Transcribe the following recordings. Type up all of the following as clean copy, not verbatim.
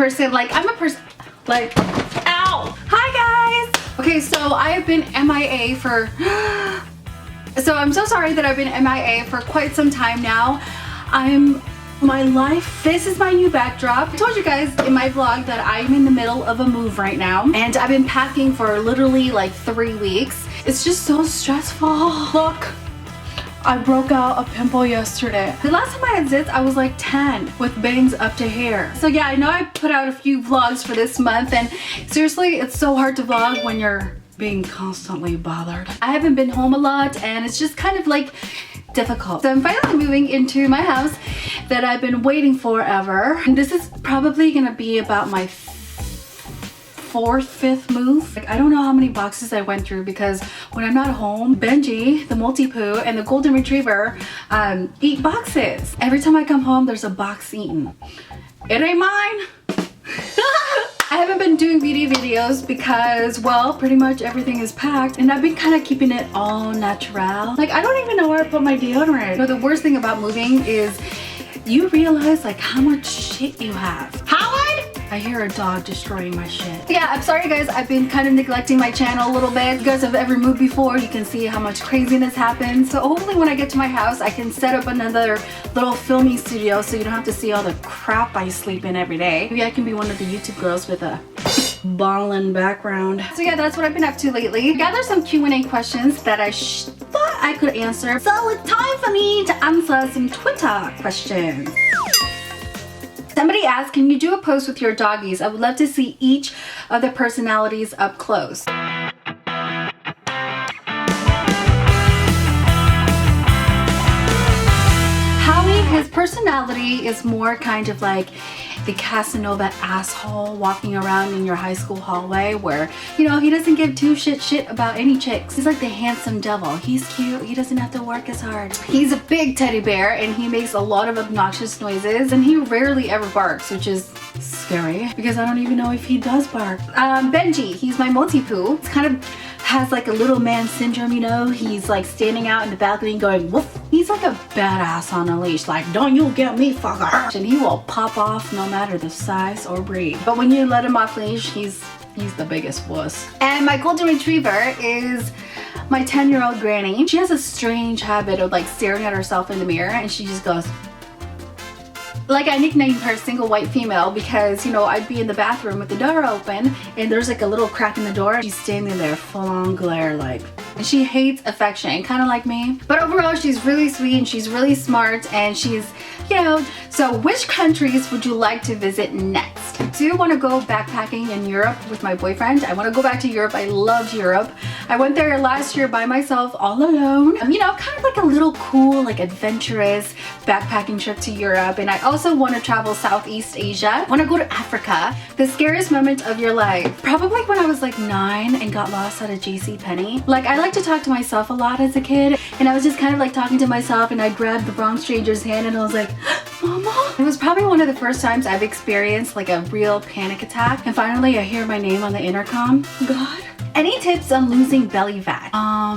person, like I'm a person, like, ow! Hi guys! Okay, so I have been MIA for, so I'm so sorry that I've been MIA for quite some time now. My life, this is my new backdrop. I told you guys in my vlog that I'm in the middle of a move right now, and I've been packing for literally like 3 weeks. It's just so stressful. Look, I broke out a pimple yesterday. The last time I had zits, I was like 10 with bangs up to here. So yeah, I know I put out a few vlogs for this month, and seriously, it's so hard to vlog when you're being constantly bothered. I haven't been home a lot, and it's just kind of like difficult. So I'm finally moving into my house that I've been waiting forever. And this is probably gonna be about my fifth move. Like, I don't know how many boxes I went through, because when I'm not home, Benji, the multi-poo, and the golden retriever eat boxes. Every time I come home, there's a box eaten. It ain't mine. I haven't been doing beauty videos because, well, pretty much everything is packed, and I've been kind of keeping it all natural. Like, I don't even know where I put my deodorant. But the worst thing about moving is you realize like how much shit you have. Howard! I hear a dog destroying my shit. Yeah, I'm sorry guys, I've been kind of neglecting my channel a little bit. If you guys have ever moved before, you can see how much craziness happens. So hopefully when I get to my house, I can set up another little filming studio so you don't have to see all the crap I sleep in every day. Maybe I can be one of the YouTube girls with a ballin' background. So yeah, that's what I've been up to lately. I gathered some Q&A questions that I thought I could answer. So it's time for me to answer some Twitter questions. Somebody asked, can you do a post with your doggies? I would love to see each of the personalities up close. Howie, his personality is more kind of like the Casanova asshole walking around in your high school hallway, where, you know, he doesn't give two shit about any chicks. He's like the handsome devil. He's cute. He doesn't have to work as hard. He's a big teddy bear, and he makes a lot of obnoxious noises, and he rarely ever barks, which is scary because I don't even know if he does bark. Benji, he's my multi-poo. It's kind of has like a little man syndrome, you know. He's like standing out in the balcony going woof. He's like a badass on a leash, like, don't you get me, fucker. And he will pop off no matter the size or breed. But when you let him off leash, he's the biggest wuss. And my golden retriever is my 10-year-old granny. She has a strange habit of like staring at herself in the mirror, and she just goes. Like, I nicknamed her single white female because, you know, I'd be in the bathroom with the door open and there's like a little crack in the door. She's standing there full on glare, like, and she hates affection, kind of like me. But overall, she's really sweet and she's really smart, and she's, you know. So which countries would you like to visit next? I do want to go backpacking in Europe with my boyfriend. I want to go back to Europe. I loved Europe. I went there last year by myself, all alone. You know, kind of like a little cool, like adventurous backpacking trip to Europe. And I also want to travel Southeast Asia. I want to go to Africa. The scariest moment of your life? Probably when I was like 9 and got lost at a JCPenney. Like, I like to talk to myself a lot as a kid, and I was just kind of like talking to myself, and I grabbed the wrong stranger's hand and I was like, Mama. It was probably one of the first times I've experienced like a real panic attack, and finally I hear my name on the intercom. God. Any tips on losing belly fat?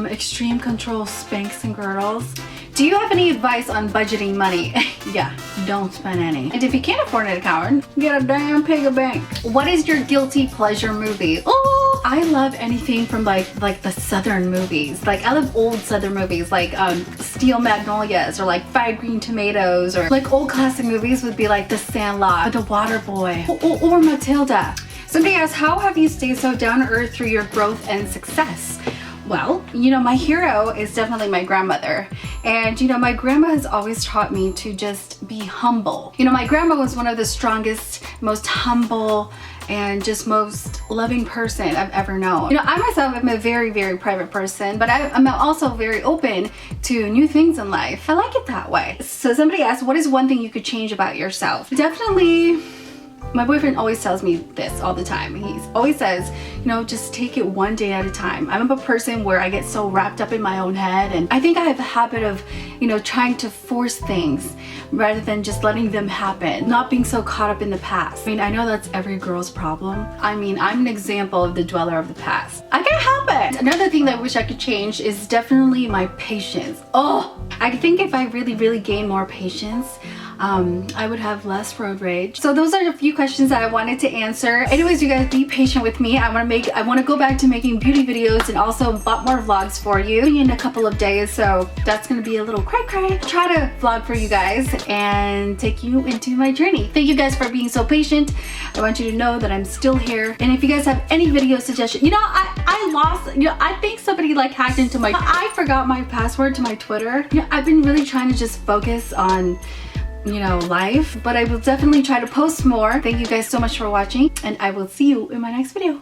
Extreme control Spanx and girdles. Do you have any advice on budgeting money? Yeah, don't spend any. And if you can't afford an accountant, get a damn pig of bank. What is your guilty pleasure movie? Oh, I love anything from like the Southern movies. Like, I love old Southern movies like Steel Magnolias, or like Fried Green Tomatoes, or like old classic movies would be like The Sandlot, The Waterboy, or Matilda. Somebody asked, how have you stayed so down to earth through your growth and success? Well, you know, my hero is definitely my grandmother. And, you know, my grandma has always taught me to just be humble. You know, my grandma was one of the strongest, most humble, and just most loving person I've ever known. You know, I myself am a very, very private person, but I'm also very open to new things in life. I like it that way. So somebody asked, what is one thing you could change about yourself? Definitely, my boyfriend always tells me this all the time. He always says, you know, just take it one day at a time. I'm a person where I get so wrapped up in my own head, and I think I have a habit of, you know, trying to force things rather than just letting them happen, not being so caught up in the past. I mean, I know that's every girl's problem. I mean, I'm an example of the dweller of the past. I can't help it. Another thing that I wish I could change is definitely my patience. Oh, I think if I really gain more patience, I would have less road rage. So those are a few questions that I wanted to answer. Anyways, you guys, be patient with me. I want to go back to making beauty videos and also a lot more vlogs for you in a couple of days. So that's gonna be a little cray. Try to vlog for you guys and take you into my journey. Thank you guys for being so patient. I want you to know that I'm still here. And if you guys have any video suggestions, you know, I lost, you know, I think somebody like hacked into my, I forgot my password to my Twitter. You know, I've been really trying to just focus on, you know, life, but I will definitely try to post more. Thank you guys so much for watching, and I will see you in my next video.